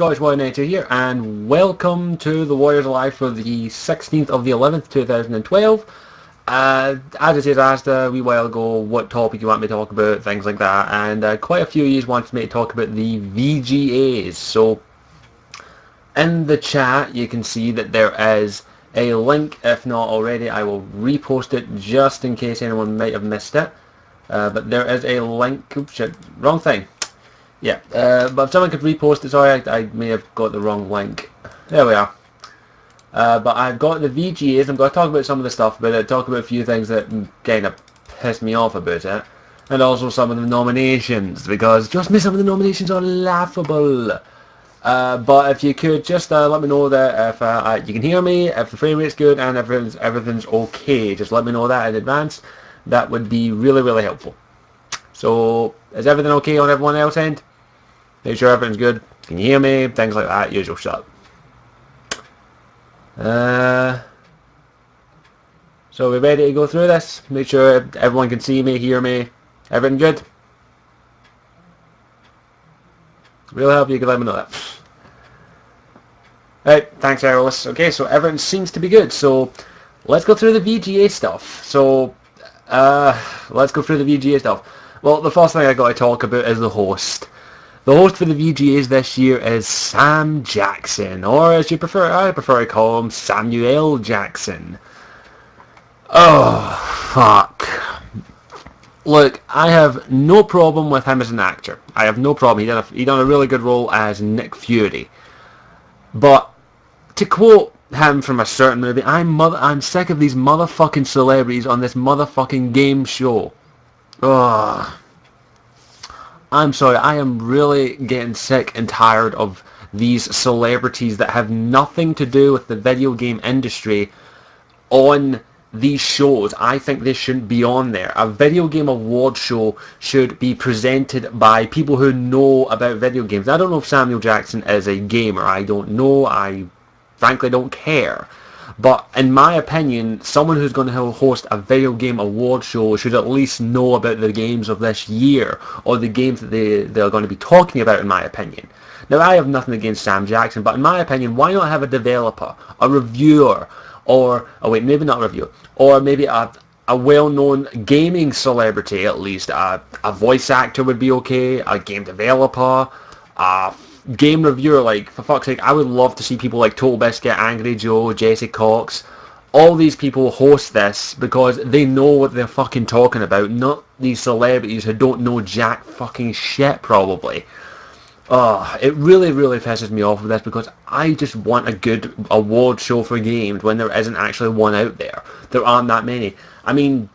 Scottish Warrior 92 here, and welcome to the Warriors Alive for the 16th of the 11th, 2012. As I said asked a wee while ago what topic you want me to talk about, things like that, and quite a few of you wanted me to talk about the VGAs. So, in the chat you can see that there is a link. If not already, I will repost it just in case anyone might have missed it. But there is a link. Oops, shit, wrong thing. Yeah, but if someone could repost it, sorry, I may have got the wrong link. There we are. But I've got the VGAs. I'm going to talk about some of the stuff about it, talk about a few things that kind of pissed me off about it, and also some of the nominations, because trust me, some of the nominations are laughable. But if you could just let me know that if you can hear me, if the frame rate's good, and everything's okay, just let me know that in advance. That would be really, really helpful. So, is everything okay on everyone else's end? Make sure everything's good. Can you hear me? Things like that. Usual stuff. So we're ready to go through this. Make sure everyone can see me, hear me. Everything good? Really help you can let me know that. Right, thanks Errolus. Okay, so everything seems to be good. So let's go through the VGA stuff. So let's go through the VGA stuff. Well, the first thing I got to talk about is the host. The host for the VGAs this year is Sam Jackson, or as you prefer, I prefer to call him Samuel Jackson. Oh, fuck. Look, I have no problem with him as an actor. I have no problem. He done a really good role as Nick Fury. But to quote him from a certain movie, I'm sick of these motherfucking celebrities on this motherfucking game show. Ugh. I'm sorry, I am really getting sick and tired of these celebrities that have nothing to do with the video game industry on these shows. I think they shouldn't be on there. A video game award show should be presented by people who know about video games. I don't know if Samuel Jackson is a gamer. I don't know. I frankly don't care. But in my opinion, someone who's going to host a video game award show should at least know about the games of this year, or the games that they're going to be talking about, in my opinion. Now, I have nothing against Sam Jackson, but in my opinion, why not have a developer, a reviewer, or, oh wait, maybe not a reviewer, or maybe a well-known gaming celebrity at least. A voice actor would be okay, a game developer, a game reviewer. Like, for fuck's sake, I would love to see people like Total Biscuit, Angry Joe, Jesse Cox. All these people host this because they know what they're fucking talking about, not these celebrities who don't know jack fucking shit, probably. It really, really pisses me off with this, because I just want a good award show for games when there isn't actually one out there. There aren't that many. I mean,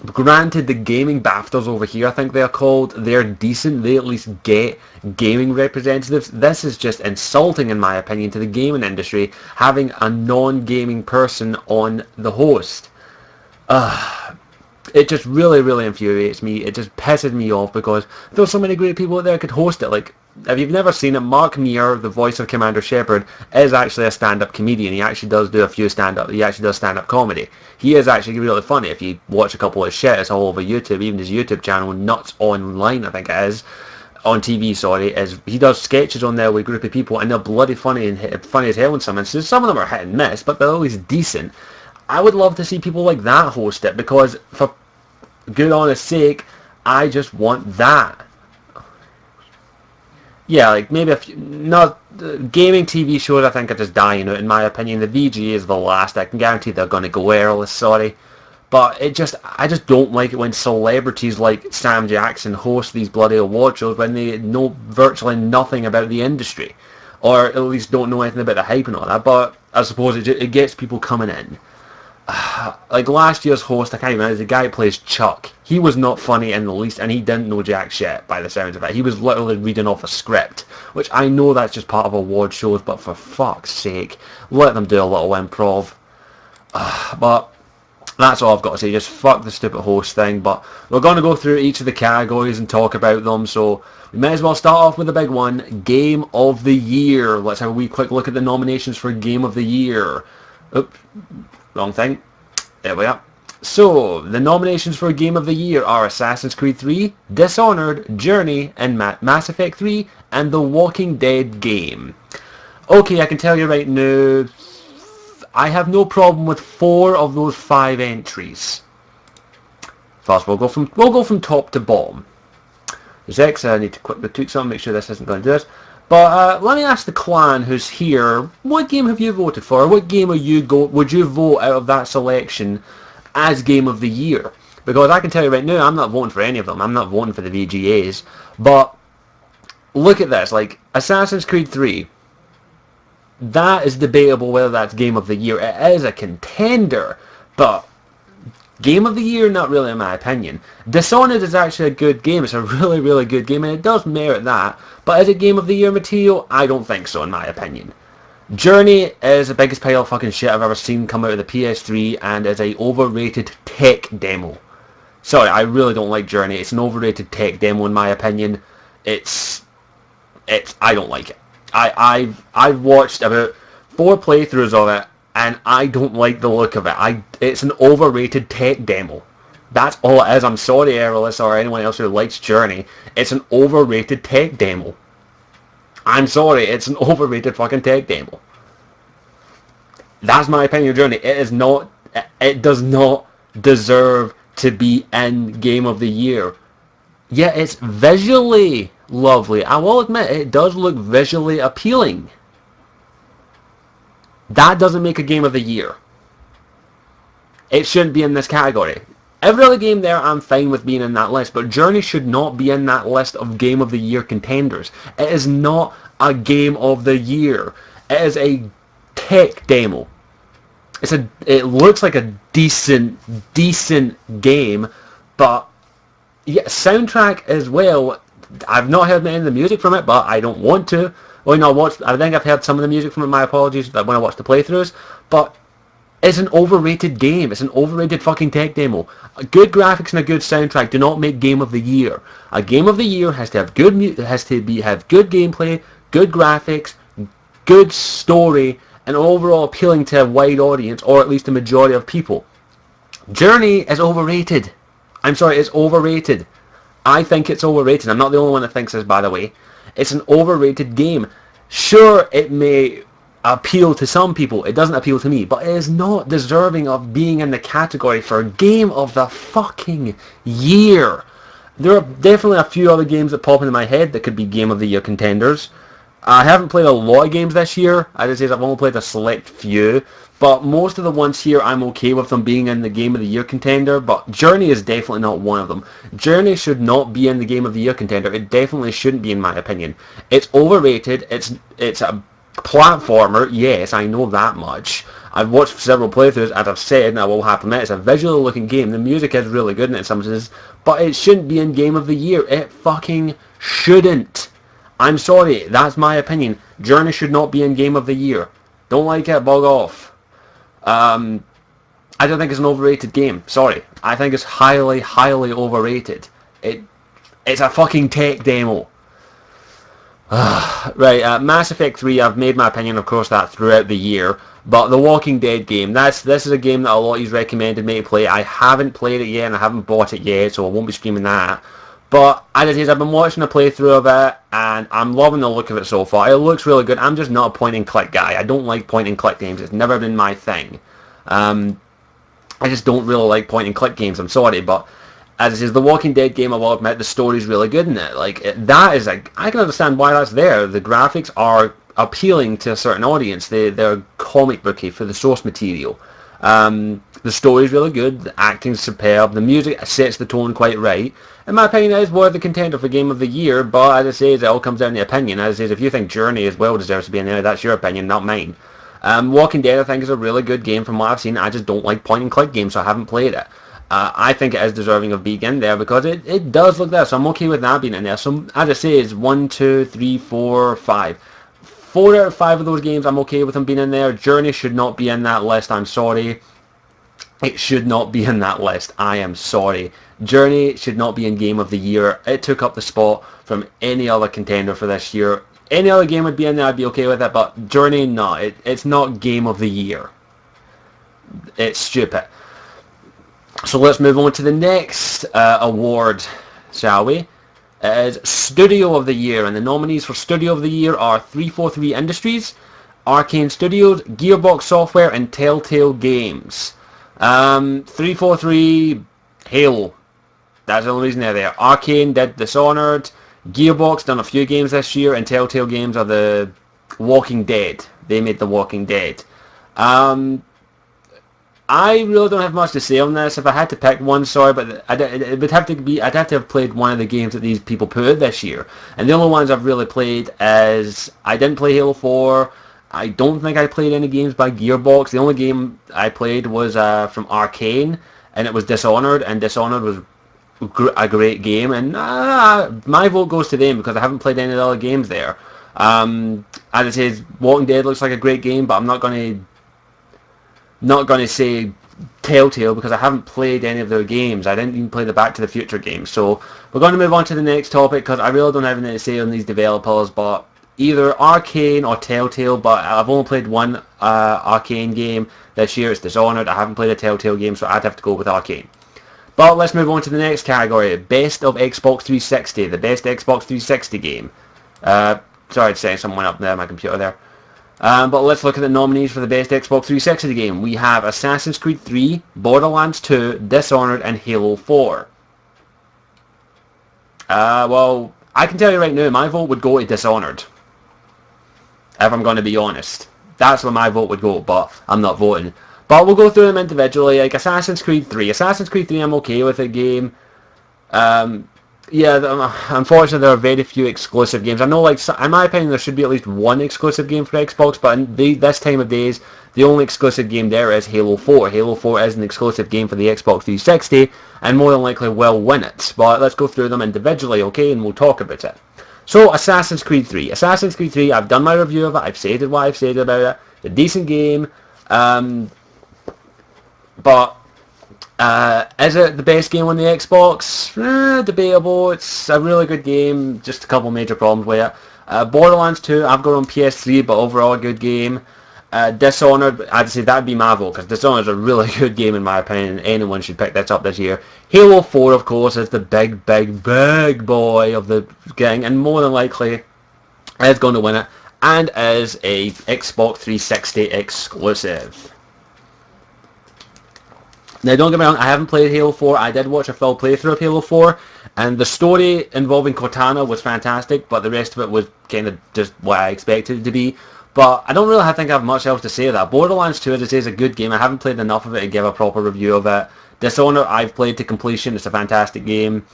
granted, the gaming BAFTAs over here, I think they're called, they're decent. They at least get gaming representatives. This is just insulting, in my opinion, to the gaming industry, having a non-gaming person on the host. It just really, really infuriates me. It just pisses me off, because there's so many great people out there who could host it. Like, if you've never seen it, Mark Meir, the voice of Commander Shepard, is actually a stand-up comedian. He actually does do a few stand-up. He actually does stand-up comedy. He is actually really funny. If you watch a couple of his shit, it's all over YouTube. Even his YouTube channel, Nuts Online, I think it is, on TV. Sorry, he does sketches on there with a group of people, and they're bloody funny and funny as hell in some instances. Some of them are hit and miss, but they're always decent. I would love to see people like that host it, because for good honest sake, I just want that. Yeah, like maybe not gaming TV shows. I think are just dying out, in my opinion. The VGA is the last. I can guarantee they're going to go airless. Sorry, but I just don't like it when celebrities like Sam Jackson host these bloody award shows when they know virtually nothing about the industry, or at least don't know anything about the hype and all that. But I suppose it gets people coming in. Like last year's host, I can't remember, the guy who plays Chuck. He was not funny in the least, and he didn't know jack shit by the sounds of it. He was literally reading off a script, which I know that's just part of award shows, but for fuck's sake, let them do a little improv. But that's all I've got to say. Just fuck the stupid host thing. But we're going to go through each of the categories and talk about them, so we may as well start off with the big one, Game of the Year. Let's have a wee quick look at the nominations for Game of the Year. Oops. Wrong thing. There we are. So, the nominations for Game of the Year are Assassin's Creed 3, Dishonored, Journey, and Mass Effect 3, and The Walking Dead game. Okay, I can tell you right now, I have no problem with 4 of those 5 entries. First, we'll go from top to bottom. There's X. I need to quickly tweak something, make sure this isn't going to do this. But let me ask the clan who's here, what game have you voted for? What game would you vote out of that selection as Game of the Year? Because I can tell you right now, I'm not voting for any of them. I'm not voting for the VGAs. But look at this, like Assassin's Creed 3. That is debatable whether that's Game of the Year. It is a contender, but Game of the Year, not really in my opinion. Dishonored is actually a good game. It's a really, really good game, and it does merit that. But is it Game of the Year material? I don't think so, in my opinion. Journey is the biggest pile of fucking shit I've ever seen come out of the PS3, and is a overrated tech demo. Sorry, I really don't like Journey. It's an overrated tech demo, in my opinion. I don't like it. I've watched about 4 playthroughs of it, and I don't like the look of it. It's an overrated tech demo. That's all it is. I'm sorry, Errolus, or anyone else who likes Journey. It's an overrated tech demo. I'm sorry, it's an overrated fucking tech demo. That's my opinion of Journey. It does not deserve to be in Game of the Year. Yeah, it's visually lovely. I will admit, it does look visually appealing. That doesn't make a Game of the Year. It shouldn't be in this category. Every other game there, I'm fine with being in that list, but Journey should not be in that list of Game of the Year contenders. It is not a Game of the Year. It is a tech demo. It looks like a decent game, but yeah, soundtrack as well. I've not heard any of the music from it, but I don't want to. Well, no, I think I've heard some of the music from it. My apologies when I watched the playthroughs, but it's an overrated game. It's an overrated fucking tech demo. Good graphics and a good soundtrack do not make Game of the Year. A Game of the Year has to have good have good gameplay, good graphics, good story, and overall appealing to a wide audience, or at least a majority of people. Journey is overrated. I'm sorry, it's overrated. I think it's overrated. I'm not the only one that thinks this, by the way. It's an overrated game. Sure, it may appeal to some people. It doesn't appeal to me, but it is not deserving of being in the category for Game of the fucking Year. There are definitely a few other games that pop into my head that could be Game of the Year contenders. I haven't played a lot of games this year. As I say, I've only played a select few. But most of the ones here, I'm okay with them being in the Game of the Year contender. But Journey is definitely not one of them. Journey should not be in the Game of the Year contender. It definitely shouldn't be, in my opinion. It's overrated. It's a platformer. Yes, I know that much. I've watched several playthroughs, as I've said, and I will have to admit, it's a visually looking game. The music is really good in it in some senses. But it shouldn't be in Game of the Year. It fucking shouldn't. I'm sorry, that's my opinion. Journey should not be in Game of the Year. Don't like it, bug off. I don't think it's an overrated game. Sorry. I think it's highly, highly overrated. It's a fucking tech demo. Right, Mass Effect 3, I've made my opinion, of course, that throughout the year. But the Walking Dead game, this is a game that a lot of you recommended me to play. I haven't played it yet, and I haven't bought it yet, so I won't be streaming that. But as it is, I've been watching a playthrough of it, and I'm loving the look of it so far. It looks really good. I'm just not a point-and-click guy. I don't like point-and-click games. It's never been my thing. I just don't really like point-and-click games. I'm sorry, but as it is, the Walking Dead game, I will admit, the story's really good in it. I can understand why that's there. The graphics are appealing to a certain audience. They're comic booky for the source material. The story's really good, the acting's superb, the music sets the tone quite right. In my opinion, it is worth the contender for Game of the Year, but as I say, it all comes down to opinion. As I say, if you think Journey as well deserves to be in there, that's your opinion, not mine. Walking Dead, I think, is a really good game from what I've seen. I just don't like point-and-click games, so I haven't played it. I think it is deserving of being in there because it does look there, so I'm okay with that being in there. So, as I say, it's 1, 2, 3, 4, 5. 4 out of 5 of those games, I'm okay with them being in there. Journey should not be in that list, I'm sorry. It should not be in that list, I am sorry. Journey should not be in Game of the Year. It took up the spot from any other contender for this year. Any other game would be in there, I'd be okay with it, but Journey, no. It's not Game of the Year. It's stupid. So let's move on to the next award, shall we? It is Studio of the Year, and the nominees for Studio of the Year are 343 Industries, Arcane Studios, Gearbox Software, and Telltale Games. 343, Halo. That's the only reason they're there. Arcane did Dishonored. Gearbox done a few games this year, and Telltale Games are the Walking Dead. They made The Walking Dead. I really don't have much to say on this. If I had to pick one, sorry, but it would have to be, I'd have to have played one of the games that these people put out this year. And the only ones I've really played is, I didn't play Halo 4. I don't think I played any games by Gearbox. The only game I played was from Arcane, and it was Dishonored, and Dishonored was a great game, and my vote goes to them because I haven't played any of the other games there. As I say, Walking Dead looks like a great game, but I'm not going to say Telltale because I haven't played any of their games. I didn't even play the Back to the Future games. So we're going to move on to the next topic because I really don't have anything to say on these developers, but either Arcane or Telltale, but I've only played one Arcane game this year. It's Dishonored. I haven't played a Telltale game, so I'd have to go with Arcane. But let's move on to the next category, Best of Xbox 360, the best Xbox 360 game. Sorry to say someone up there on my computer there. But let's look at the nominees for the best Xbox 360 game. We have Assassin's Creed 3, Borderlands 2, Dishonored, and Halo 4. Well, I can tell you right now, my vote would go to Dishonored. If I'm going to be honest. That's where my vote would go, but I'm not voting. But we'll go through them individually, like Assassin's Creed 3. Assassin's Creed 3, I'm okay with the game. Yeah, unfortunately there are very few exclusive games. I know, like, in my opinion, there should be at least one exclusive game for Xbox, but in this time of days, the only exclusive game there is Halo 4. Halo 4 is an exclusive game for the Xbox 360, and more than likely will win it. But let's go through them individually, okay, and we'll talk about it. So, Assassin's Creed 3. Assassin's Creed 3, I've done my review of it, I've said what I've said about it. It's a decent game, but is it the best game on the Xbox? Debatable. It's a really good game, just a couple major problems with it. Borderlands 2, I've got on PS3, but overall a good game. Dishonored, I'd say that'd be my vote, because Dishonored is a really good game in my opinion. Anyone should pick this up this year. Halo 4, of course, is the big boy of the gang, and more than likely is going to win it, and is a Xbox 360 exclusive. Now, don't get me wrong, I haven't played Halo 4. I did watch a full playthrough of Halo 4, and the story involving Cortana was fantastic, but the rest of it was kind of just what I expected it to be. But I don't really think I have much else to say of that. Borderlands 2, as I say, is a good game. I haven't played enough of it to give a proper review of it. Dishonored, I've played to completion. It's a fantastic game.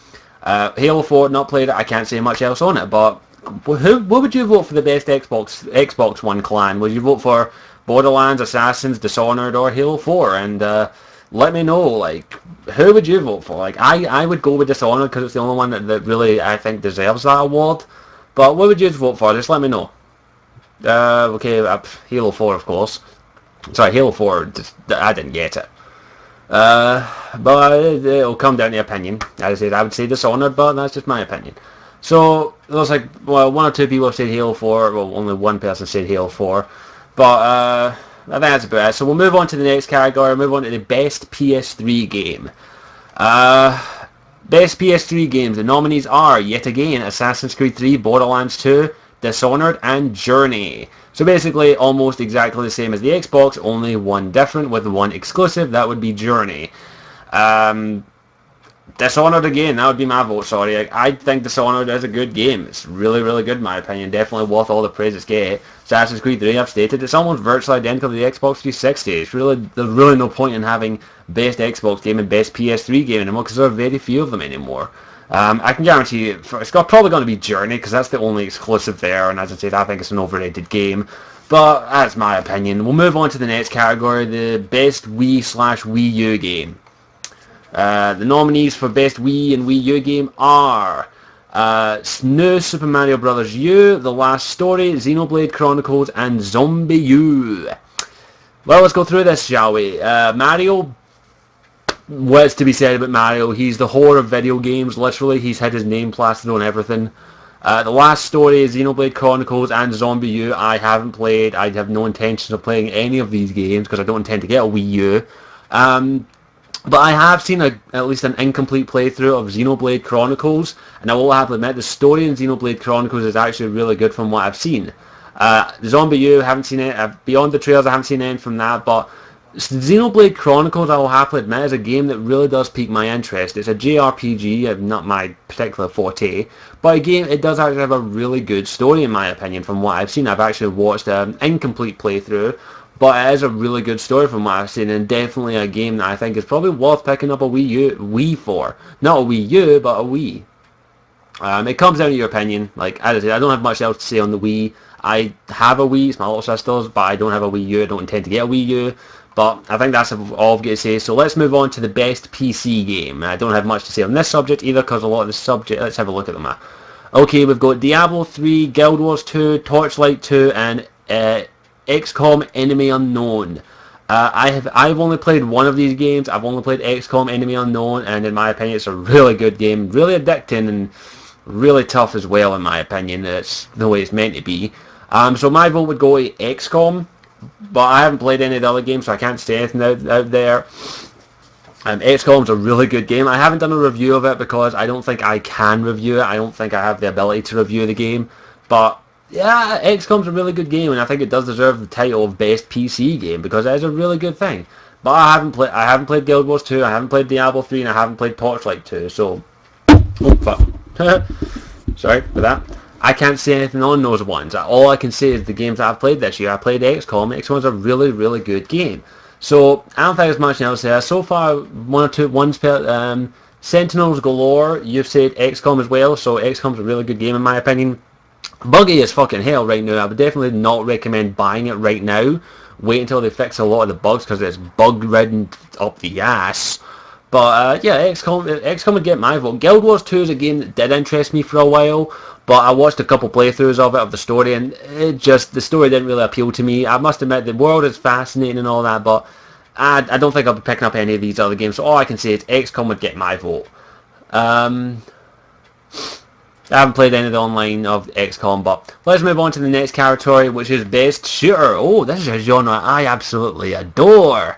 Halo 4, not played it. I can't say much else on it. But what would you vote for the best Xbox One clan? Would you vote for Borderlands, Assassins, Dishonored, or Halo 4? And let me know, like, who would you vote for? Like, I would go with Dishonored because it's the only one that really, I think, deserves that award. But what would you vote for? Just let me know. Okay, Halo 4, of course. Sorry, Halo 4, I didn't get it. But it'll come down to opinion. As I said, I would say Dishonored, but that's just my opinion. So, there's like, well, one or two people have said Halo 4. Well, only one person said Halo 4. But, I think that's about it. So we'll move on to the next category. Move on to the best PS3 game. Best PS3 games. The nominees are, yet again, Assassin's Creed 3, Borderlands 2, Dishonored, and Journey. So basically almost exactly the same as the Xbox, only one different with one exclusive. That would be Journey. Dishonored again, that would be my vote, sorry. I think Dishonored is a good game. It's really, really good in my opinion. Definitely worth all the praise it's get. Assassin's Creed 3, I've stated, it's almost virtually identical to the Xbox 360. There's really no point in having best Xbox game and best PS3 game anymore because there are very few of them anymore. I can guarantee you, it's probably going to be Journey because that's the only exclusive there, and as I said, I think it's an overrated game. But that's my opinion. We'll move on to the next category, the best Wii/Wii U game. The nominees for best Wii and Wii U game are New Super Mario Bros. U, The Last Story, Xenoblade Chronicles, and Zombie U. Well, let's go through this, shall we? Mario, what's to be said about Mario? He's the whore of video games, literally. He's had his name plastered on everything. The Last Story, Xenoblade Chronicles, and Zombie U, I haven't played. I have no intention of playing any of these games because I don't intend to get a Wii U. But I have seen at least an incomplete playthrough of Xenoblade Chronicles, and I will have to admit the story in Xenoblade Chronicles is actually really good from what I've seen. Zombie U, haven't seen it. Beyond the Trails, I haven't seen anything from that, but Xenoblade Chronicles, I will happily admit, is a game that really does pique my interest. It's a JRPG, not my particular forte, but a game, it does actually have a really good story in my opinion from what I've seen. I've actually watched an incomplete playthrough, but it is a really good story from what I've seen, and definitely a game that I think is probably worth picking up a Wii for. Not a Wii U, but a Wii. It comes down to your opinion. Like, as I said, I don't have much else to say on the Wii. I have a Wii, it's my little sister's, but I don't have a Wii U. I don't intend to get a Wii U. But I think that's all I've got to say. So let's move on to the best PC game. I don't have much to say on this subject either, because a lot of the subject... Let's have a look at them. Okay, we've got Diablo 3, Guild Wars 2, Torchlight 2, and XCOM Enemy Unknown. I've only played one of these games. I've only played XCOM Enemy Unknown, and in my opinion, it's a really good game, really addicting, and really tough as well. In my opinion, it's the way it's meant to be. So my vote would go to XCOM, but I haven't played any of the other games, so I can't say anything out there. XCOM's a really good game. I haven't done a review of it because I don't think I can review it. I don't think I have the ability to review the game, but yeah, XCOM's a really good game, and I think it does deserve the title of best PC game because it is a really good thing. But I haven't played Guild Wars 2, I haven't played Diablo 3, and I haven't played Torchlight 2. So, oh fuck, sorry for that. I can't say anything on those ones. All I can say is the games that I've played this year. I played XCOM. XCOM's a really, really good game. So I don't think there's much else there. So far, Sentinels galore. You've said XCOM as well, so XCOM's a really good game in my opinion. Buggy as fucking hell right now. I would definitely not recommend buying it right now. Wait until they fix a lot of the bugs because it's bug-ridden up the ass. But yeah, XCOM would get my vote. Guild Wars 2 is a game that did interest me for a while, but I watched a couple playthroughs of it, of the story, and the story didn't really appeal to me. I must admit, the world is fascinating and all that, but I don't think I'll be picking up any of these other games, so all I can say is XCOM would get my vote. I haven't played any of the online of XCOM, but let's move on to the next category, which is Best Shooter. Oh, this is a genre I absolutely adore.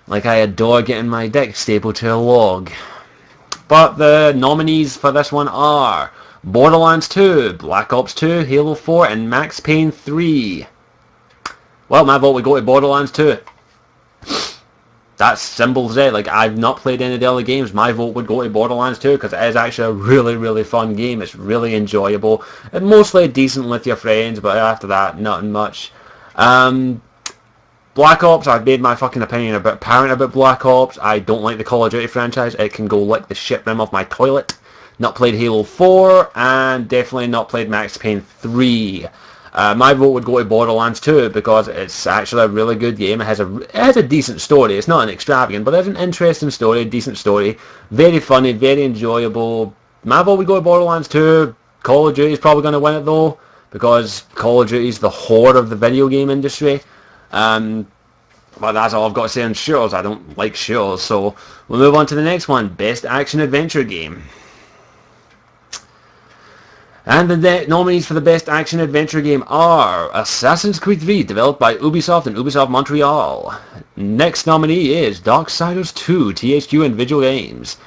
Like I adore getting my dick stapled to a log. But the nominees for this one are Borderlands 2, Black Ops 2, Halo 4, and Max Payne 3. Well, my vote would go to Borderlands 2. That's simple as it. Like, I've not played any of the other games. My vote would go to Borderlands 2 because it is actually a really, really fun game. It's really enjoyable. And mostly decent with your friends, but after that, nothing much. Black Ops, I've made my fucking opinion apparent about Black Ops. I don't like the Call of Duty franchise. It can go lick the shit rim of my toilet. Not played Halo 4, and definitely not played Max Payne 3. My vote would go to Borderlands 2 because it's actually a really good game. It has a decent story. It's not an extravagant, but it's an interesting story, a decent story. Very funny, very enjoyable. My vote would go to Borderlands 2. Call of Duty is probably going to win it though, because Call of Duty is the whore of the video game industry. But that's all I've got to say on shooters. I don't like shooters, so we'll move on to the next one. Best Action Adventure Game. And the nominees for the Best Action Adventure Game are Assassin's Creed 3, developed by Ubisoft and Ubisoft Montreal. Next nominee is Darksiders 2, THQ and Visual Games.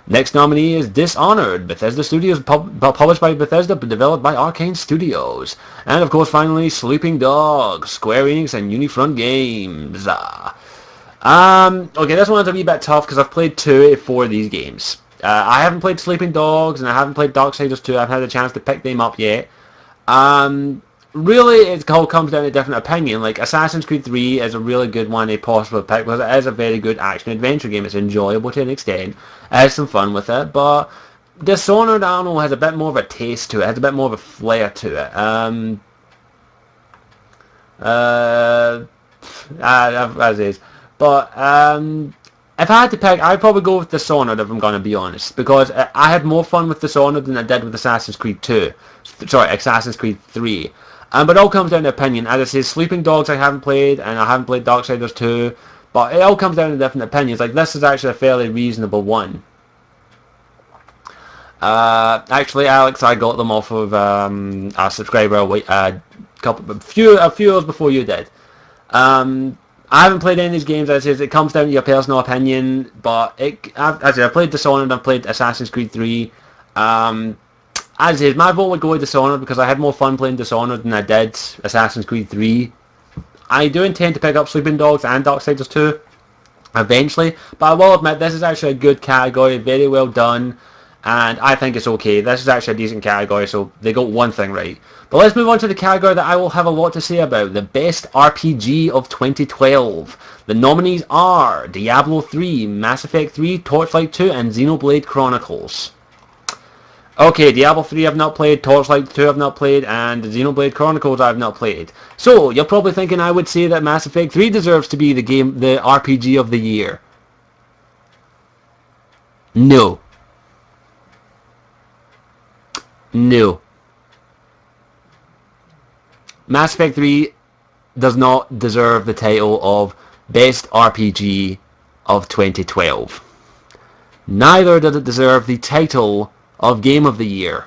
Next nominee is Dishonored, Bethesda Studios, published by Bethesda, but developed by Arcane Studios. And of course, finally, Sleeping Dogs, Square Enix and Unifront Games. Okay, this one's a wee bit tough because I've played 2 of 4 of these games. I haven't played Sleeping Dogs and I haven't played Darksiders 2. I haven't had a chance to pick them up yet. Really, it all comes down to different opinion. Like, Assassin's Creed 3 is a really good one to possibly pick because it is a very good action-adventure game. It's enjoyable to an extent. It has some fun with it, but Dishonored, I don't know, has a bit more of a taste to it. It has a bit more of a flair to it. As is. But, if I had to pick, I'd probably go with Dishonored if I'm going to be honest, because I had more fun with Dishonored than I did with Assassin's Creed 2. Sorry, Assassin's Creed 3. But it all comes down to opinion. As I say, Sleeping Dogs I haven't played, and I haven't played Darksiders 2, but it all comes down to different opinions. Like, this is actually a fairly reasonable one. Actually, Alex, I got them off of a subscriber a few hours before you did. I haven't played any of these games. As I say, it comes down to your personal opinion. But as I say, I played Dishonored. I've played Assassin's Creed 3. as is, my vote would go to Dishonored because I had more fun playing Dishonored than I did Assassin's Creed 3. I do intend to pick up Sleeping Dogs and Darksiders 2 eventually, but I will admit this is actually a good category, very well done, and I think it's okay. This is actually a decent category, so they got one thing right. But let's move on to the category that I will have a lot to say about, the best RPG of 2012. The nominees are Diablo 3, Mass Effect 3, Torchlight 2, and Xenoblade Chronicles. Okay, Diablo 3 I've not played, Torchlight 2 I've not played, and Xenoblade Chronicles I've not played. So, you're probably thinking I would say that Mass Effect 3 deserves to be the RPG of the year. No. No. Mass Effect 3 does not deserve the title of Best RPG of 2012. Neither does it deserve the title of Game of the Year.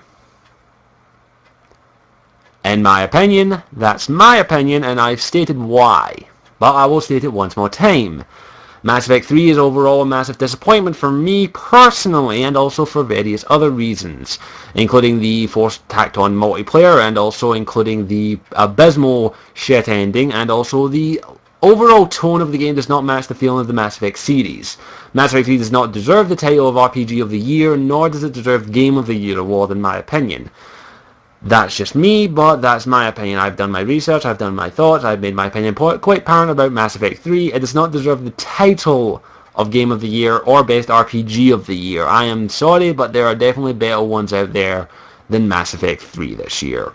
In my opinion, that's my opinion, and I've stated why. But I will state it once more time. Mass Effect 3 is overall a massive disappointment for me personally, and also for various other reasons, including the forced tacked on multiplayer, and also including the abysmal shit ending, and also the overall tone of the game does not match the feeling of the Mass Effect series. Mass Effect 3 does not deserve the title of RPG of the Year, nor does it deserve Game of the Year award in my opinion. That's just me, but that's my opinion. I've done my research, I've done my thoughts, I've made my opinion quite apparent about Mass Effect 3. It does not deserve the title of Game of the Year or Best RPG of the Year. I am sorry, but there are definitely better ones out there than Mass Effect 3 this year.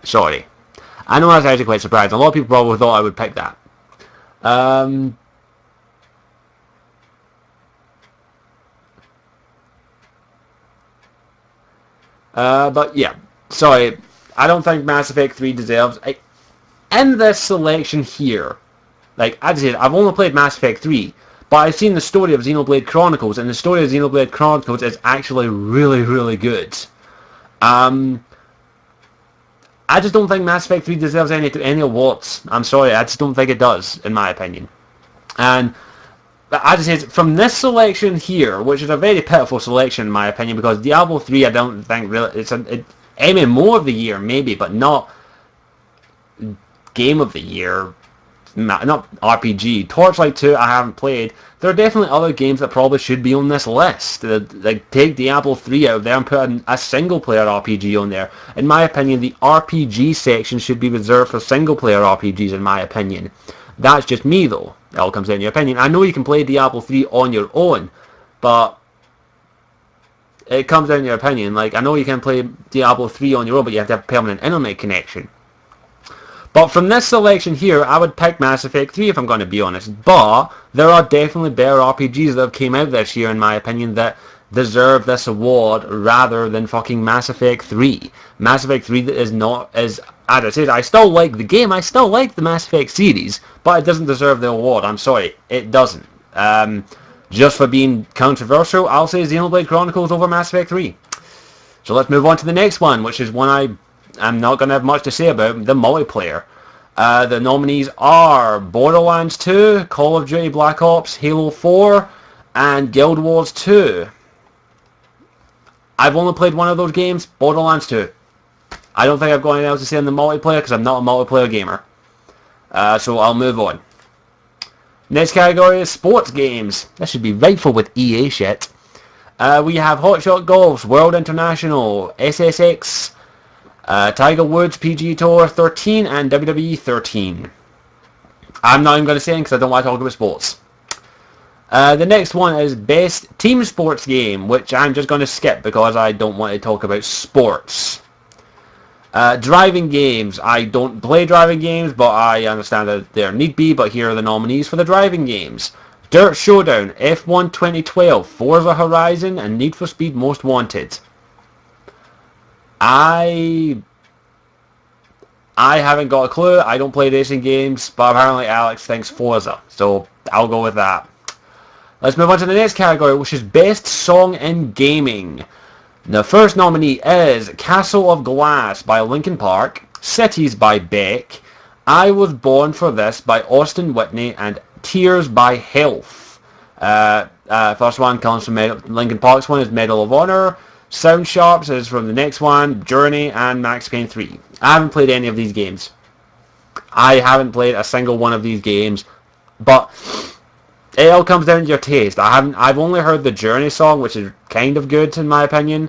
Sorry. I know that's actually quite surprising. A lot of people probably thought I would pick that. But yeah, sorry. I don't think Mass Effect 3 deserves... in this selection here, like I said, I've only played Mass Effect 3, but I've seen the story of Xenoblade Chronicles, and the story of Xenoblade Chronicles is actually really, really good. I just don't think Mass Effect 3 deserves any awards. I'm sorry, I just don't think it does, in my opinion. And as I said, from this selection here, which is a very pitiful selection in my opinion, because Diablo 3 I don't think really, it's an MMO of the year maybe, but not Game of the Year, not RPG. Torchlight 2 I haven't played. There are definitely other games that probably should be on this list. Like take Diablo 3 out there and put a single player RPG on there. In my opinion, the RPG section should be reserved for single player RPGs in my opinion. That's just me though. It all comes down to your opinion. I know you can play Diablo 3 on your own, but it comes down to your opinion. Like, I know you can play Diablo 3 on your own, but you have to have a permanent internet connection. But from this selection here, I would pick Mass Effect 3 if I'm going to be honest. But there are definitely better RPGs that have came out this year, in my opinion, that deserve this award rather than fucking Mass Effect 3. Mass Effect 3 is not, as I said, I still like the game, I still like the Mass Effect series, but it doesn't deserve the award. I'm sorry, it doesn't. Just for being controversial, I'll say Xenoblade Chronicles over Mass Effect 3. So let's move on to the next one, which is one I'm not going to have much to say about, the multiplayer. The nominees are Borderlands 2, Call of Duty Black Ops, Halo 4, and Guild Wars 2. I've only played one of those games, Borderlands 2. I don't think I've got anything else to say on the multiplayer because I'm not a multiplayer gamer. So I'll move on. Next category is sports games. This should be rightful with EA shit. We have Hotshot Golf's World International, SSX, Tiger Woods PGA Tour 13, and WWE 13. I'm not even going to say it because I don't want to talk about sports. The next one is Best Team Sports Game, which I'm just going to skip because I don't want to talk about sports. Driving games. I don't play driving games, but I understand that there need be, but here are the nominees for the driving games. Dirt Showdown, F1 2012, Forza Horizon, and Need for Speed Most Wanted. I haven't got a clue. I don't play racing games, but apparently Alex thinks Forza, so I'll go with that. Let's move on to the next category, which is Best Song in Gaming. The first nominee is Castle of Glass by Linkin Park, Cities by Beck, I Was Born for This by Austin Whitney, and Tears by Health. First one comes from Linkin Park's one is Medal of Honor. Sound Sharps is from the next one, Journey and Max Payne 3. I haven't played any of these games. I haven't played a single one of these games, but it all comes down to your taste. I've only heard the Journey song, which is kind of good in my opinion.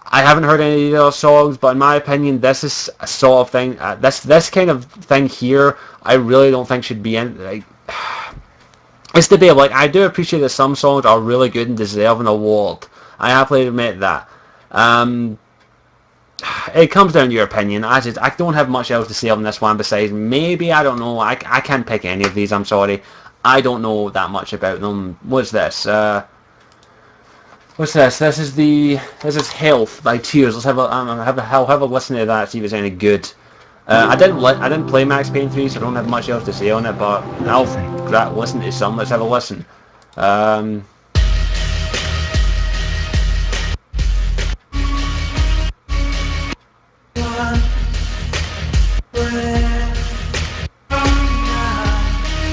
I haven't heard any of the other songs, but in my opinion, this is a sort of thing. This kind of thing here, I really don't think should be in. Like, it's debatable. Like, I do appreciate that some songs are really good and deserve an award. I have to admit that. It comes down to your opinion. I don't have much else to say on this one besides maybe, I don't know. I can't pick any of these. I'm sorry. I don't know that much about them. What's this? What's this? This is Health by Tears. Let's have a listen to that. See if it's any good. I didn't play Max Payne 3, so I don't have much else to say on it. But I'll listen to some. Let's have a listen.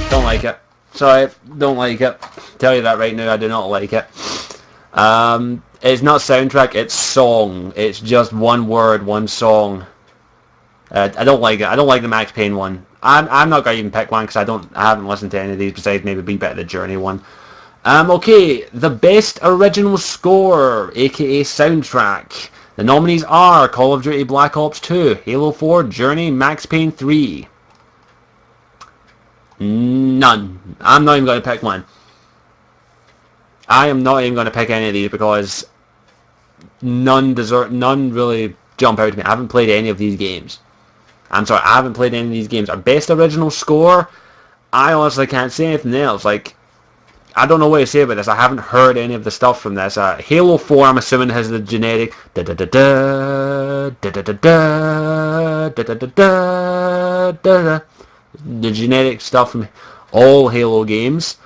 Don't like it. Sorry, don't like it. Tell you that right now. I do not like it. It's not soundtrack, it's song. It's just one word, one song. I don't like it. I don't like the Max Payne one. I'm not going to even pick one because I haven't listened to any of these besides maybe being better the Journey one. Okay, the best original score, aka soundtrack. The nominees are Call of Duty Black Ops 2, Halo 4, Journey, Max Payne 3. None. I'm not even going to pick one. I am not even going to pick any of these because none really jump out to me. I haven't played any of these games. I'm sorry, I haven't played any of these games. Our best original score, I honestly can't say anything else. Like, I don't know what to say about this. I haven't heard any of the stuff from this. Halo 4, I'm assuming, has the generic the generic stuff from all Halo games.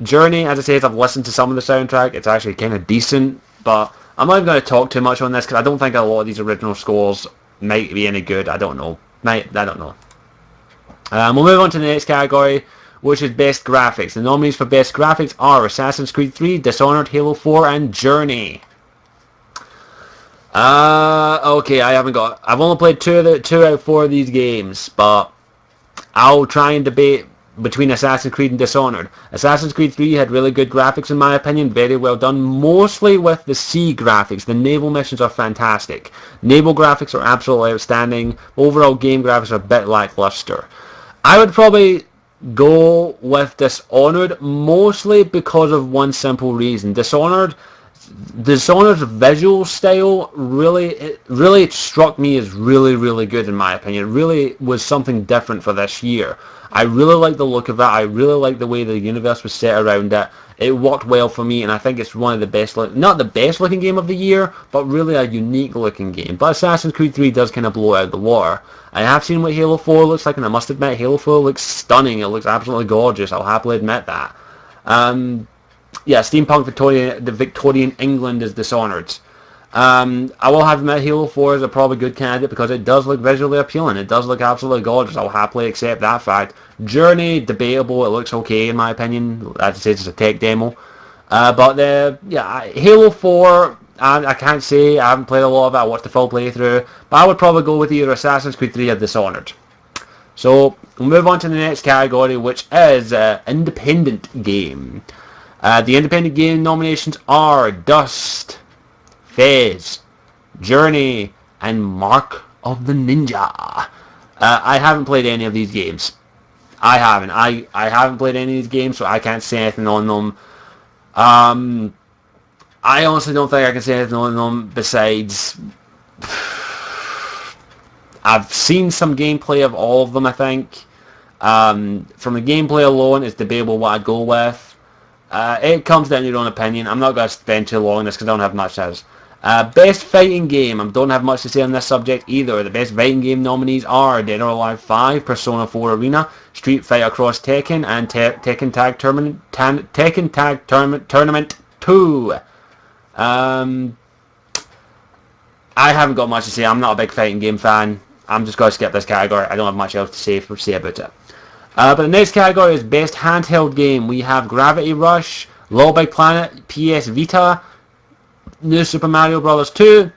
Journey, as I said, I've listened to some of the soundtrack. It's actually kind of decent, but I'm not even going to talk too much on this because I don't think a lot of these original scores might be any good. I don't know. I don't know. We'll move on to the next category, which is Best Graphics. The nominees for Best Graphics are Assassin's Creed 3, Dishonored, Halo 4, and Journey. Okay, I've only played 2 out of 4 of these games, but I'll try and debate between Assassin's Creed and Dishonored. Assassin's Creed 3 had really good graphics in my opinion, very well done, mostly with the sea graphics. The naval missions are fantastic. Naval graphics are absolutely outstanding. Overall game graphics are a bit lackluster. I would probably go with Dishonored mostly because of one simple reason. Dishonored's visual style really struck me as really good in my opinion. It really was something different for this year. I really like the look of it. I really like the way the universe was set around it. It worked well for me, and I think it's one of the best, not the best looking game of the year, but really a unique looking game. But Assassin's Creed 3 does kind of blow out the water. I have seen what Halo 4 looks like, and I must admit, Halo 4 looks stunning. It looks absolutely gorgeous. I'll happily admit that. Yeah, steampunk Victorian England is Dishonored. I will have to admit Halo 4 is a probably good candidate because it does look visually appealing. It does look absolutely gorgeous. I'll happily accept that fact. Journey, debatable. It looks okay in my opinion. As I said, it's a tech demo. But Halo 4, I can't say. I haven't played a lot of it. I watched the full playthrough. But I would probably go with either Assassin's Creed 3 or Dishonored. So, we'll move on to the next category, which is Independent Game. The Independent Game nominations are Dust, Fez, Journey, and Mark of the Ninja. I haven't played any of these games. I haven't. I haven't played any of these games, so I can't say anything on them. I honestly don't think I can say anything on them besides I've seen some gameplay of all of them, I think. From the gameplay alone, it's debatable what I'd go with. It comes down to your own opinion. I'm not going to spend too long on this because I don't have much to say. Best Fighting Game. I don't have much to say on this subject either. The Best Fighting Game nominees are Dead or Alive 5, Persona 4 Arena, Street Fighter Cross Tekken, and Tekken Tag Tournament 2. I haven't got much to say. I'm not a big fighting game fan. I'm just going to skip this category. I don't have much else to say about it. But the next category is Best Handheld Game. We have Gravity Rush, Little Big Planet, PS Vita, New Super Mario Bros. 2,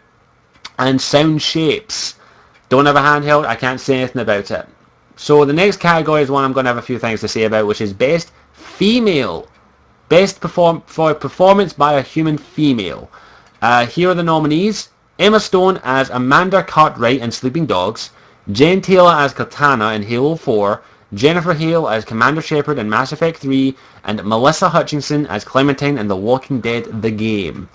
and Sound Shapes. Don't have a handheld, I can't say anything about it. So the next category is one I'm going to have a few things to say about, which is Best Female. Best for performance by a human female. Here are the nominees. Emma Stone as Amanda Cartwright in Sleeping Dogs, Jen Taylor as Cortana in Halo 4, Jennifer Hale as Commander Shepard in Mass Effect 3, and Melissa Hutchinson as Clementine in The Walking Dead The Game.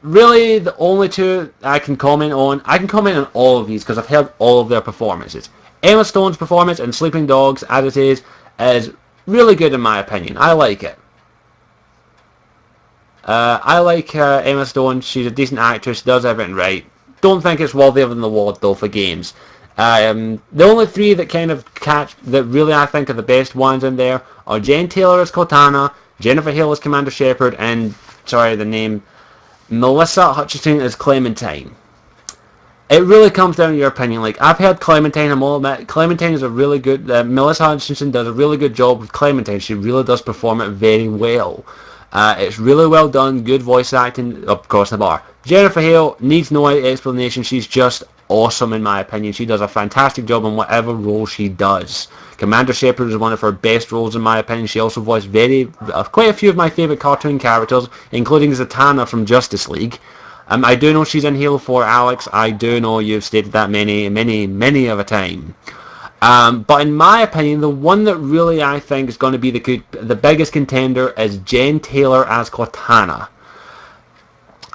Really, the only two I can comment on all of these because I've heard all of their performances. Emma Stone's performance in Sleeping Dogs, as it is really good in my opinion. I like it. I like Emma Stone. She's a decent actress, does everything right. Don't think it's worthy of an award though for games. The only three that kind of that really I think are the best ones in there are Jen Taylor as Cortana, Jennifer Hale as Commander Shepard, and Melissa Hutchinson as Clementine. It really comes down to your opinion. Like, I've heard Clementine, I'm all admit, Clementine is a really good, Melissa Hutchinson does a really good job with Clementine. She really does perform it very well. It's really well done, good voice acting, of course, the bar. Jennifer Hale needs no explanation. She's just awesome in my opinion. She does a fantastic job in whatever role she does. Commander Shepard is one of her best roles in my opinion. She also voiced quite a few of my favourite cartoon characters, including Zatanna from Justice League. I do know she's in Halo 4, Alex. I do know you've stated that many of a time. But in my opinion, the one that really I think is going to be the biggest contender is Jen Taylor as Cortana.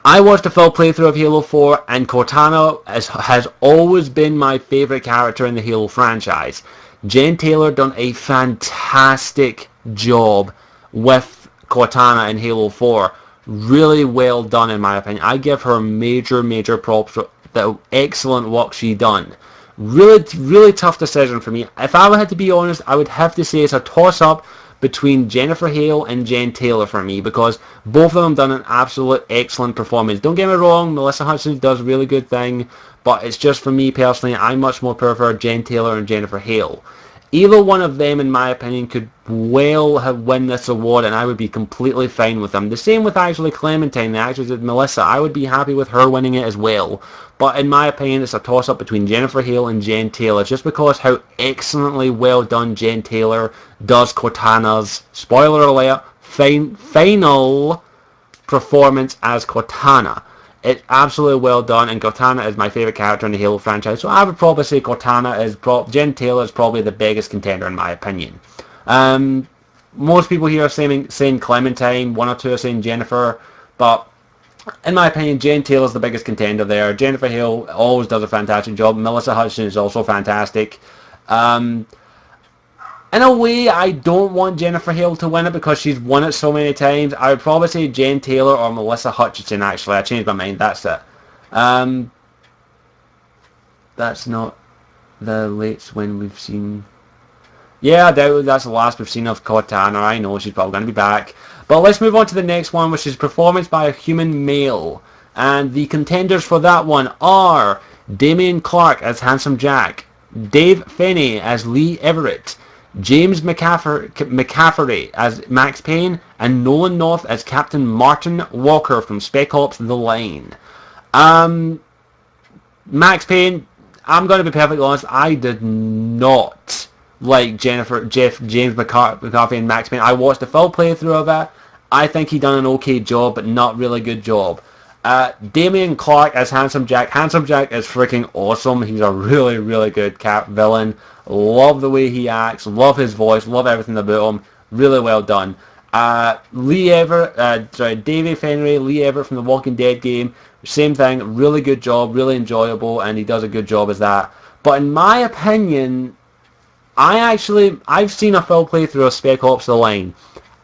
I watched a full playthrough of Halo 4, and Cortana has always been my favourite character in the Halo franchise. Jen Taylor done a fantastic job with Cortana in Halo 4. Really well done in my opinion. I give her major props for the excellent work she done. Really tough decision for me. If I had to be honest, I would have to say it's a toss-up between Jennifer Hale and Jen Taylor for me, because both of them done an absolute excellent performance. Don't get me wrong, Melissa Hutchinson does a really good thing, but it's just for me personally, I much more prefer Jen Taylor and Jennifer Hale. Either one of them, in my opinion, could well have won this award, and I would be completely fine with them. The same with actually Clementine, the actress of Melissa. I would be happy with her winning it as well. But in my opinion, it's a toss-up between Jennifer Hale and Jen Taylor, just because how excellently well done Jen Taylor does Cortana's, spoiler alert, final performance as Cortana. It's absolutely well done, and Cortana is my favourite character in the Halo franchise, so I would probably say Jen Taylor is probably the biggest contender in my opinion. Most people here are saying Clementine, one or two are saying Jennifer, but in my opinion, Jen Taylor is the biggest contender there. Jennifer Hale always does a fantastic job. Melissa Hutchinson is also fantastic. In a way, I don't want Jennifer Hale to win it because she's won it so many times. I would probably say Jen Taylor or Melissa Hutchinson, actually. I changed my mind. That's it. That's not the latest when we've seen... Yeah, I doubt that's the last we've seen of Cortana. I know she's probably going to be back. But let's move on to the next one, which is performance by a human male. And the contenders for that one are Damien Clark as Handsome Jack, Dave Finney as Lee Everett, James McCaffrey as Max Payne, and Nolan North as Captain Martin Walker from Spec Ops The Line. Max Payne, I'm going to be perfectly honest, I did not like James McCarthy and Max Payne. I watched the full playthrough of it. I think he done an okay job, but not really good job. Damien Clark as Handsome Jack. Handsome Jack is freaking awesome. He's a really good villain. Love the way he acts. Love his voice. Love everything about him. Really well done. Davey Fenry, Lee Everett from the Walking Dead game. Same thing. Really good job. Really enjoyable, and he does a good job as that. But in my opinion, I've seen a full playthrough of Spec Ops The Line,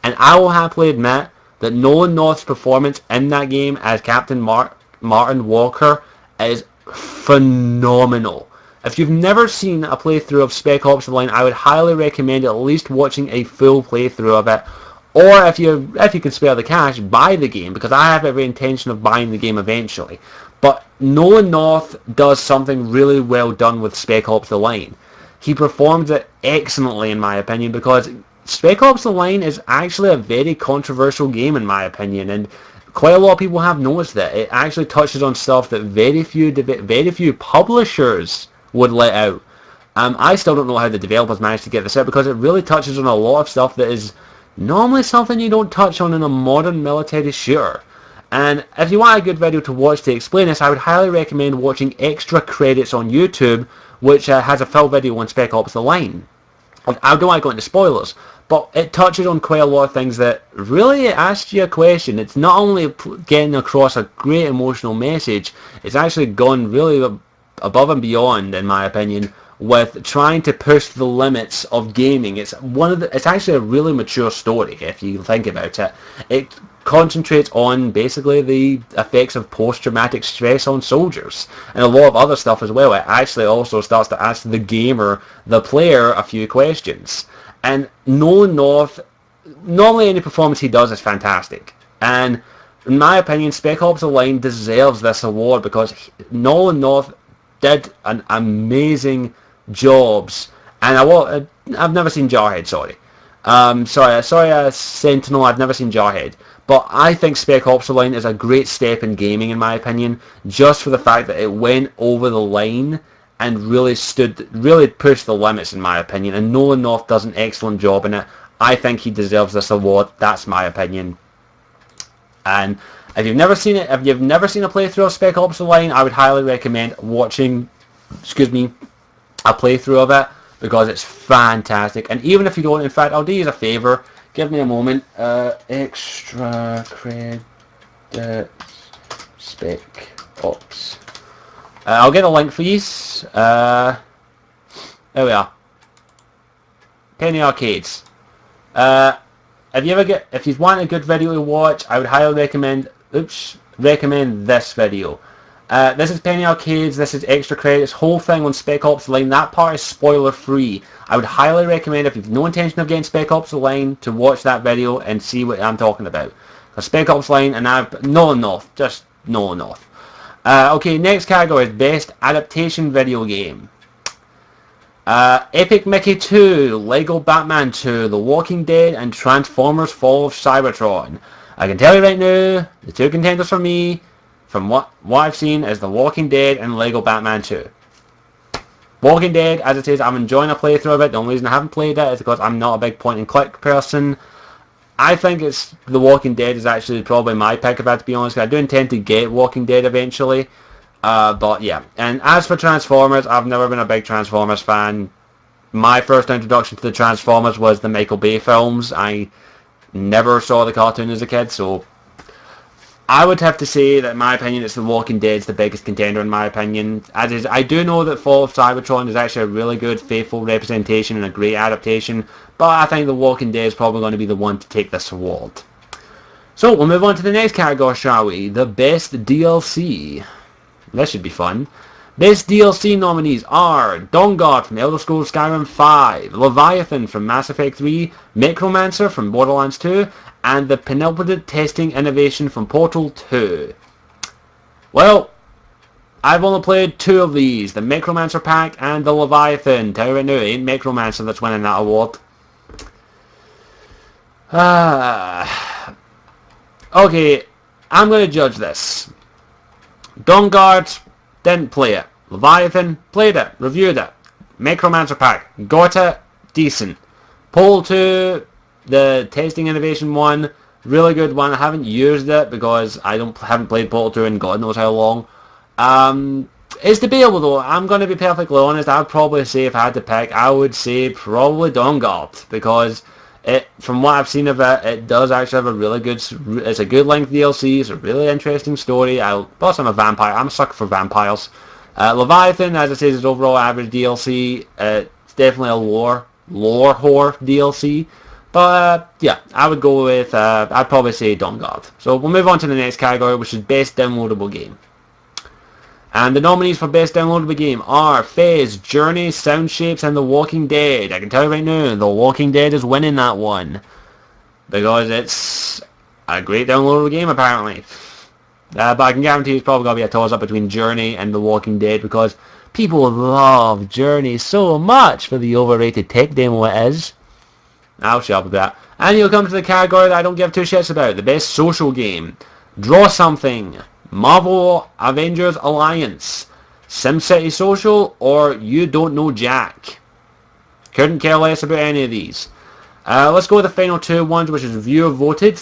and I will happily admit that Nolan North's performance in that game as Captain Martin Walker is phenomenal. If you've never seen a playthrough of Spec Ops The Line, I would highly recommend at least watching a full playthrough of it. Or if you can spare the cash, buy the game, because I have every intention of buying the game eventually. But Nolan North does something really well done with Spec Ops The Line. He performs it excellently in my opinion, because Spec Ops The Line is actually a very controversial game in my opinion, and quite a lot of people have noticed that it actually touches on stuff that very few publishers would let out. I still don't know how the developers managed to get this out, because it really touches on a lot of stuff that is normally something you don't touch on in a modern military shooter. And if you want a good video to watch to explain this, I would highly recommend watching Extra Credits on YouTube, which has a full video on Spec Ops The Line. I don't want to go into spoilers, but it touches on quite a lot of things that really asks you a question. It's not only getting across a great emotional message, it's actually gone really above and beyond, in my opinion, with trying to push the limits of gaming. It's actually a really mature story if you think about it. It concentrates on basically the effects of post-traumatic stress on soldiers and a lot of other stuff as well. It actually also starts to ask the gamer, the player, a few questions. And Nolan North, normally any performance he does is fantastic. And in my opinion, Spec Ops The Line deserves this award, because Nolan North did an amazing jobs. And I've never seen Jarhead, sorry. Sentinel, I've never seen Jarhead. But I think Spec Ops The Line is a great step in gaming, in my opinion, just for the fact that it went over the line and really pushed the limits, in my opinion. And Nolan North does an excellent job in it. I think he deserves this award. That's my opinion. And if you've never seen it, if you've never seen a playthrough of Spec Ops The Line, I would highly recommend watching, a playthrough of it, because it's fantastic. And even if you don't, in fact, I'll do you a favour. Give me a moment. Extra credits, Spec Ops. I'll get a link for you. There we are. Penny Arcades. If you want a good video to watch, I would highly recommend this video. This is Penny Arcades, this is Extra Credits, whole thing on Spec Ops The Line. That part is spoiler free. I would highly recommend, if you've no intention of getting Spec Ops The Line, to watch that video and see what I'm talking about. Spec Ops The Line, and Nolan North, just Nolan North. Okay, next category is Best Adaptation Video Game. Epic Mickey 2, Lego Batman 2, The Walking Dead, and Transformers Fall of Cybertron. I can tell you right now, the two contenders for me, from what I've seen, is The Walking Dead and Lego Batman 2. Walking Dead, as it is, I'm enjoying a playthrough of it. The only reason I haven't played it is because I'm not a big point and click person. I think The Walking Dead is actually probably my pick, if I have to be honest. I do intend to get Walking Dead eventually. But yeah. And as for Transformers, I've never been a big Transformers fan. My first introduction to the Transformers was the Michael Bay films. I never saw the cartoon as a kid, so I would have to say that, in my opinion, it's The Walking Dead's the biggest contender, in my opinion. As is, I do know that Fall of Cybertron is actually a really good, faithful representation and a great adaptation, but I think The Walking Dead is probably going to be the one to take this award. So, we'll move on to the next category, shall we? The Best DLC. This should be fun. Best DLC nominees are Dawnguard from Elder Scrolls Skyrim 5, Leviathan from Mass Effect 3, Necromancer from Borderlands 2, and the Penultimate Testing Innovation from Portal 2. Well, I've only played two of these, the Necromancer pack and the Leviathan. Tell you right now, it ain't Necromancer that's winning that award. Okay, I'm going to judge this. Dawnguard, didn't play it. Leviathan, played it, reviewed it. Necromancer pack, got it, decent. Portal 2, the testing innovation one, really good one. I haven't used it because I haven't played Portal 2 in God knows how long. It's debatable though. I'm going to be perfectly honest. I'd probably say, if I had to pick, I would say probably Dawnguard, because from what I've seen of it, it does actually have a really good, it's a good length DLC, it's a really interesting story. Plus I'm a vampire, I'm a sucker for vampires. Leviathan, as I say, is overall average DLC. It's definitely a lore whore DLC. But yeah, I would go with, I'd probably say Dawnguard. So we'll move on to the next category, which is Best Downloadable Game. And the nominees for Best Downloadable Game are Fez, Journey, Sound Shapes, and The Walking Dead. I can tell you right now, The Walking Dead is winning that one, because it's a great downloadable game apparently. But I can guarantee it's probably going to be a toss-up between Journey and The Walking Dead, because people love Journey so much for the overrated tech demo it is. I'll shut up with that. And you'll come to the category that I don't give two shits about, the Best Social Game. Draw Something, Marvel Avengers Alliance, SimCity Social, or You Don't Know Jack. Couldn't care less about any of these. Let's go with the final two ones, which is viewer voted.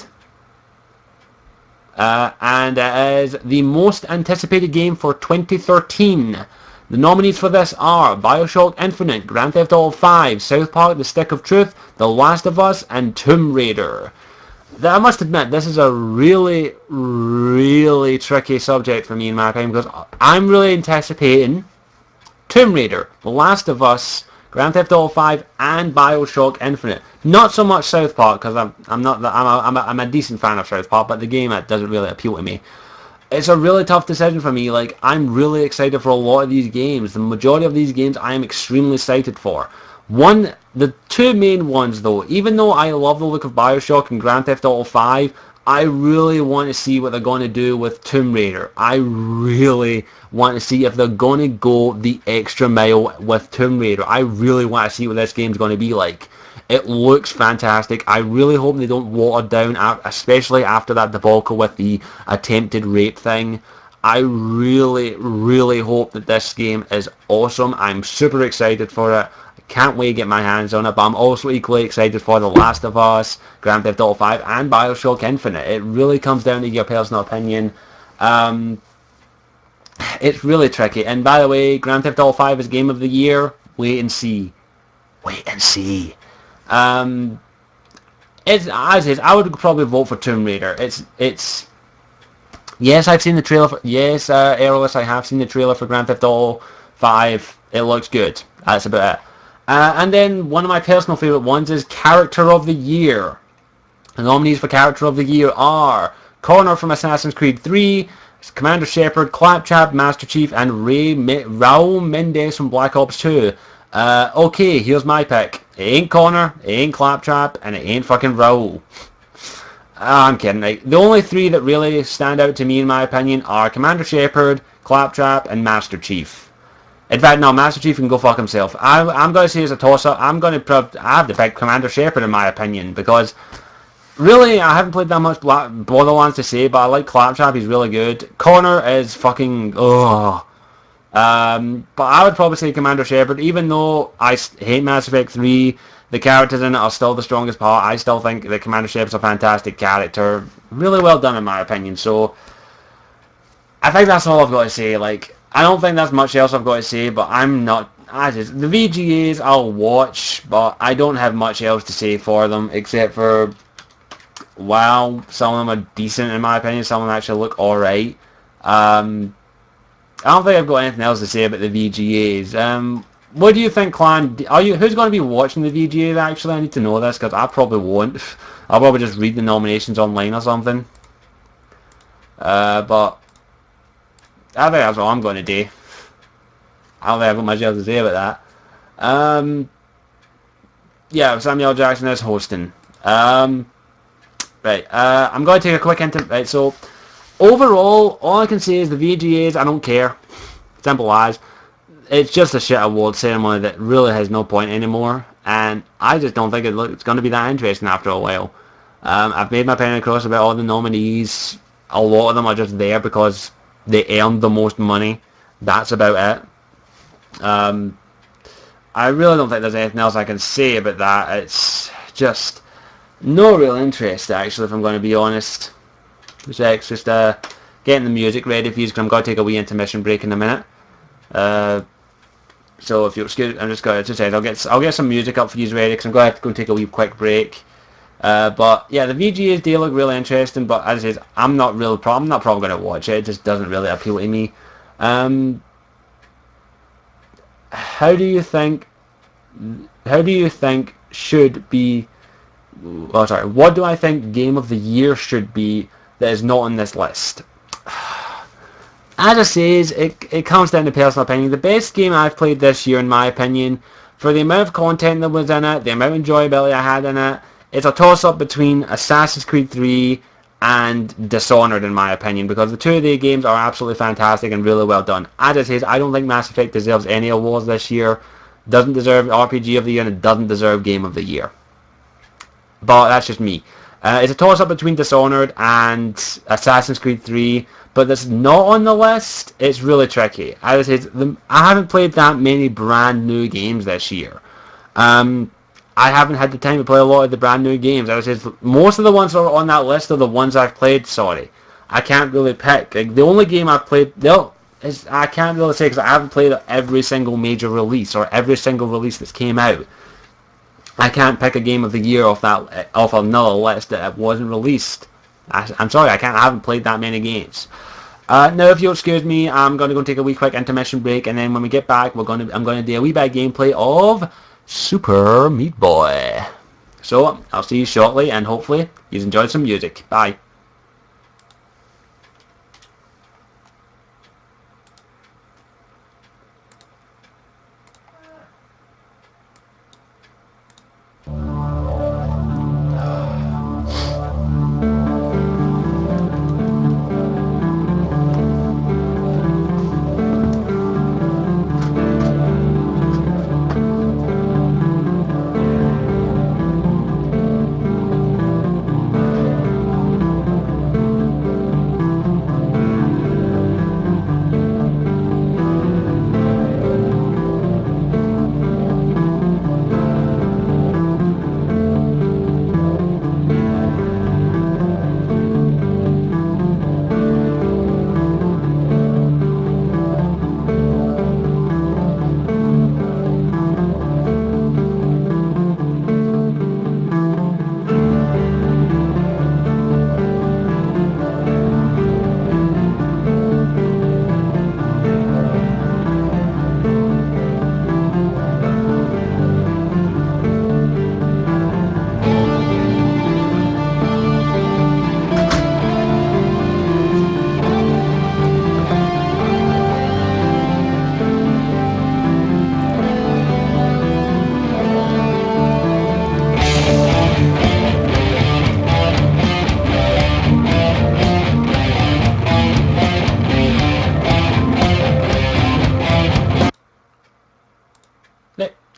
And it is the most anticipated game for 2013. The nominees for this are BioShock Infinite, Grand Theft Auto 5, South Park The Stick of Truth, The Last of Us, and Tomb Raider. I must admit, this is a really, really tricky subject for me in my opinion, because I'm really anticipating Tomb Raider, The Last of Us, Grand Theft Auto 5, and BioShock Infinite. Not so much South Park, because I'm a decent fan of South Park, but the game doesn't really appeal to me. It's a really tough decision for me. Like, I'm really excited for a lot of these games. The majority of these games I am extremely excited for. The two main ones though, even though I love the look of BioShock and Grand Theft Auto 5, I really want to see what they're going to do with Tomb Raider. I really want to see if they're going to go the extra mile with Tomb Raider. I really want to see what this game's going to be like. It looks fantastic. I really hope they don't water down, especially after that debacle with the attempted rape thing. I really, really hope that this game is awesome. I'm super excited for it. I can't wait to get my hands on it, but I'm also equally excited for The Last of Us, Grand Theft Auto 5, and BioShock Infinite. It really comes down to your personal opinion. It's really tricky. And by the way, Grand Theft Auto 5 is Game of the Year. Wait and see. Wait and see. I would probably vote for Tomb Raider. It's. Yes, I've seen the trailer for. Yes, Airless, I have seen the trailer for Grand Theft Auto 5. It looks good. That's about it. And then one of my personal favourite ones is Character of the Year. The nominees for Character of the Year are Connor from Assassin's Creed 3, Commander Shepard, Claptrap, Master Chief, and Raul Mendez from Black Ops 2. Okay, here's my pick. It ain't Connor, it ain't Claptrap, and it ain't fucking Raul. I'm kidding. Right? The only three that really stand out to me, in my opinion, are Commander Shepard, Claptrap, and Master Chief. In fact, no, Master Chief can go fuck himself. I'm going to say it's a toss-up. I have to pick Commander Shepard, in my opinion, because really, I haven't played that much Borderlands to say, but I like Claptrap. He's really good. Connor is fucking... Ugh. But I would probably say Commander Shepard, even though I hate Mass Effect 3, the characters in it are still the strongest part. I still think that Commander Shepard's a fantastic character. Really well done in my opinion, so I think that's all I've got to say. Like, I don't think there's much else I've got to say, but the VGAs I'll watch, but I don't have much else to say for them, except for, wow, some of them are decent in my opinion, some of them actually look alright. I don't think I've got anything else to say about the VGAs. What do you think, Clan? Who's going to be watching the VGAs, actually? I need to know this, because I probably won't. I'll probably just read the nominations online or something. But I think that's all I'm going to do. I don't think I've got much else to say about that. Yeah, Samuel Jackson is hosting. Right, I'm going to take a quick right, so overall, all I can say is the VGAs, I don't care. Simple as. It's just a shit award ceremony that really has no point anymore. And I just don't think it's going to be that interesting after a while. I've made my point across about all the nominees. A lot of them are just there because they earned the most money. That's about it. I really don't think there's anything else I can say about that. It's just no real interest, actually, if I'm going to be honest. It's just getting the music ready for you, because I'm going to take a wee intermission break in a minute. So if you excuse, I'm just going to say I'll get some music up for you ready, because I'm going to have to go and take a wee quick break. But yeah, the VGAs do look really interesting, but as I said, I'm not probably going to watch it. It just doesn't really appeal to me. How do you think should be? Oh, sorry. What do I think Game of the Year should be that is not on this list? As I say, it comes down to personal opinion. The best game I've played this year, in my opinion, for the amount of content that was in it, the amount of enjoyability I had in it, it's a toss-up between Assassin's Creed 3 and Dishonored, in my opinion, because the two of the games are absolutely fantastic and really well done. As I say, I don't think Mass Effect deserves any awards this year. Doesn't deserve RPG of the Year, and it doesn't deserve Game of the Year. But that's just me. It's a toss-up between Dishonored and Assassin's Creed 3, but that's not on the list. It's really tricky. I would say I haven't played that many brand new games this year. I haven't had the time to play a lot of the brand new games. I would say most of the ones that are on that list are the ones I've played. Sorry, I can't really pick. Like, the only game I've played, I can't really say because I haven't played every single major release or every single release that's came out. I can't pick a game of the year off another list that wasn't released. I'm sorry, I haven't played that many games. Now, if you'll excuse me, I'm going to go take a wee quick intermission break, and then when we get back, I'm going to do a wee bit of gameplay of Super Meat Boy. So, I'll see you shortly, and hopefully you've enjoyed some music. Bye.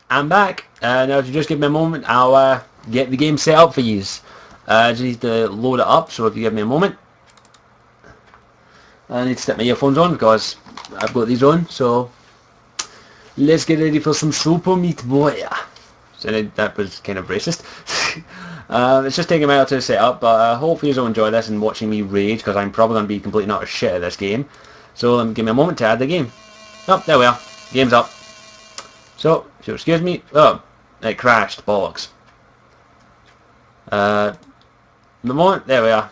I'm back. Now, if you just give me a moment, I'll get the game set up for you. Just need to load it up, so if you give me a moment. I need to stick my earphones on because I've got these on, so let's get ready for some Super Meat Boy. So that was kind of racist. It's just taking a while to set up, but hopefully you'll enjoy this and watching me rage, because I'm probably going to be completely not a shit at this game. So give me a moment to add the game. Oh, there we are. Game's up. So, if you'll excuse me. Oh, it crashed. Bollocks. The moment. There we are.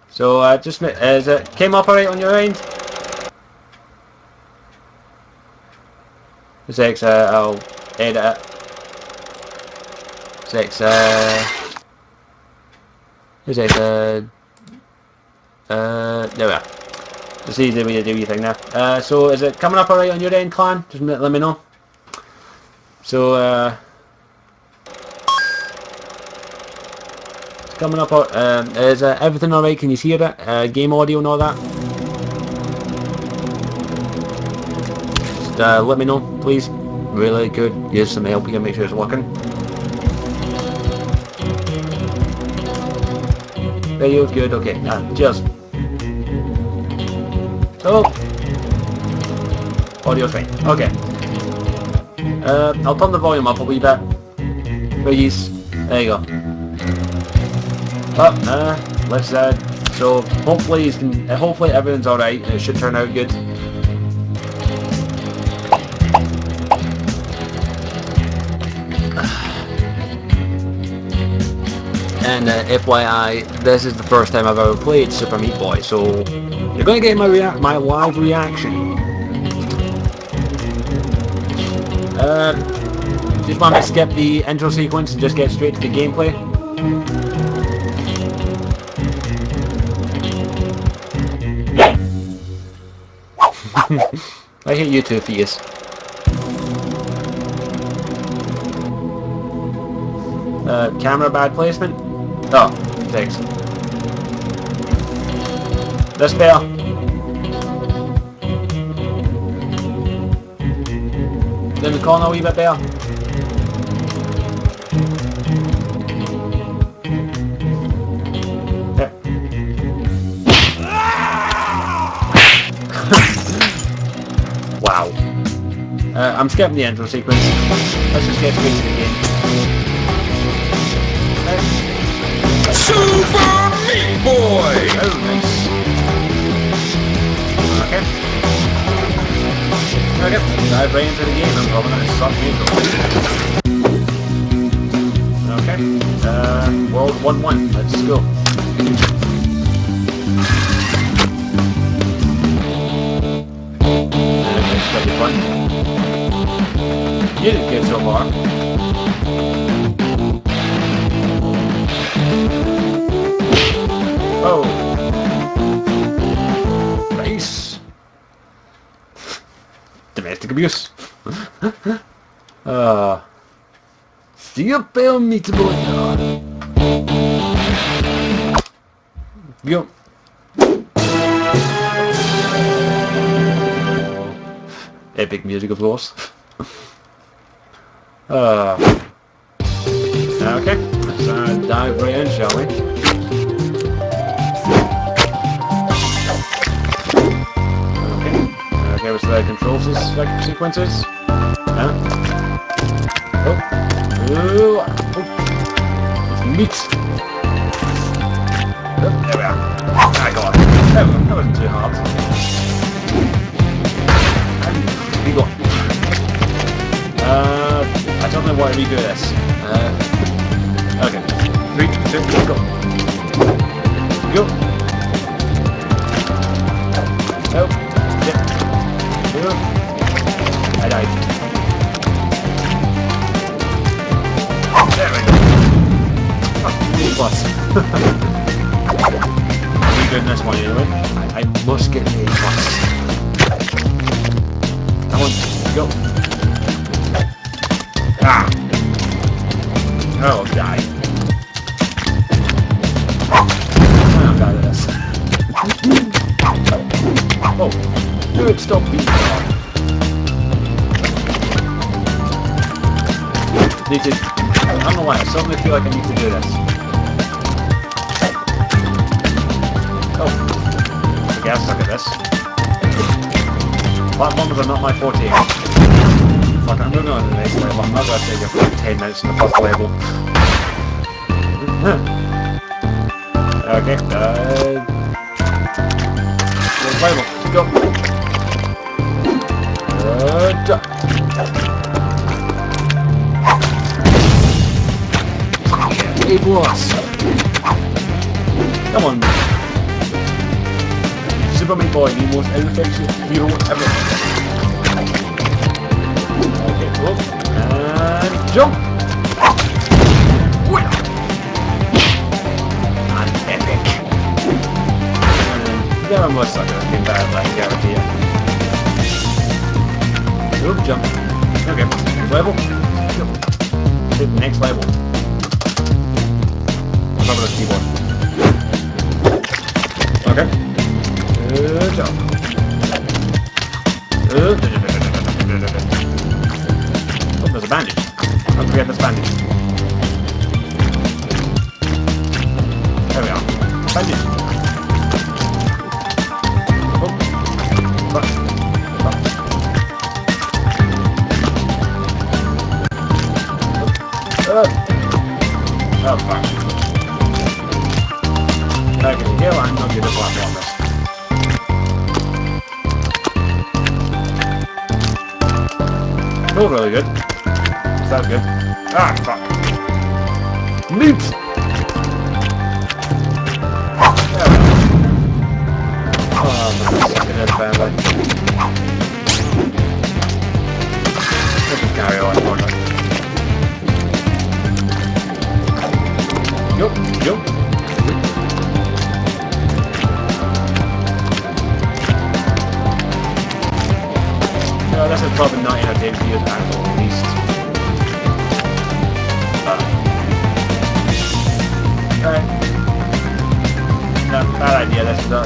So, just is it came up alright on your end? Six, I'll edit it. Six, there we are. Just easy way to do your thing there. So is it coming up alright on your end, clan? Just let me know. So, it's coming up, is everything alright? Can you hear it? Game audio and all that? Just let me know, please. Really good. Use some help here, make sure it's working. Video's good, okay. Cheers. So, audio's fine. Okay. I'll turn the volume up a wee bit. Please. There you go. Let's so hopefully everything's alright and it should turn out good. And FYI, this is the first time I've ever played Super Meat Boy, so you're going to get my live reaction. Just want to skip the intro sequence and just get straight to the gameplay. I hate you too, Fetus. Camera bad placement? Oh, thanks. This better. Then the corner a wee bit better. I'm skipping the intro sequence. Let's just get straight to the game. Super Meat Boy! Oh, nice. Okay. Okay, dive right into the game. I'm probably going to suck intro. Okay. World 1-1. Let's go. It's going to be fun. You did good so far. Oh. Nice. Domestic abuse. Super Meat Boy. Go. Epic music, of course. Okay, let's dive right in, shall we? Okay, what's the control sequences? Oh. Ooh. Oh. It's meat. Oh, there we are. I got it. There we go. That wasn't too hard. We go. I don't know why we do this. Okay. 3, 2, go. Go. Oh. Yep. Go. I died. There we go. Oh, A+. I'm doing this one anyway. I must get A+. Come on, go. Ah! Oh, die. I'm bad at this. Oh, good, stop beating me up. Need to... I don't know why, I suddenly feel like I need to do this. Oh. I guess I suck at this. Platforms are not my forte. Fuck, I'm moving on to the next level. I'm not going to stay here for like 10 minutes in the first level. Okay, next level, go. Jump. A+. Come on. Super Meat Boy, the most ineffectual hero ever. Okay, cool. And jump! And epic. There I'm most sucker in bad, I guarantee you. Oop, jump. Okay, next level. Go. Hit the next level. Top of the keyboard. Okay. Good job. Oh, there's a bandage. Don't forget this bandage. There we are. Bandage. Oh. Fuck. Fuck. Oh, fuck. Okay, here I'm not good at platformers. Feels really good. Sounds good. Ah, fuck. Meat! Oh, I'm sucking this badly. Let's just carry on, won't I? Go, go. No, this is probably not entertaining to use at least. Alright. No, bad idea.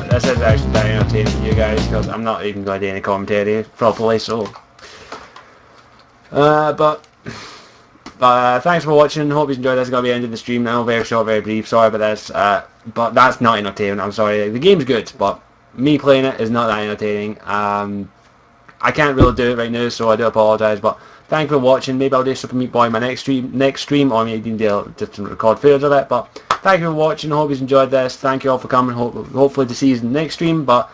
This is actually not entertaining to you guys because I'm not even going to do any commentary properly, so. But thanks for watching. Hope you enjoyed this. It's going to be the end of the stream now. Very short, very brief. Sorry about this. But that's not entertaining. I'm sorry. The game's good, but me playing it is not that entertaining. I can't really do it right now, so I do apologise. But thank you for watching. Maybe I'll do Super Meat Boy in my next stream, or maybe just record footage of it. But thank you for watching. I hope you enjoyed this. Thank you all for coming. Hopefully to see you in the next stream. But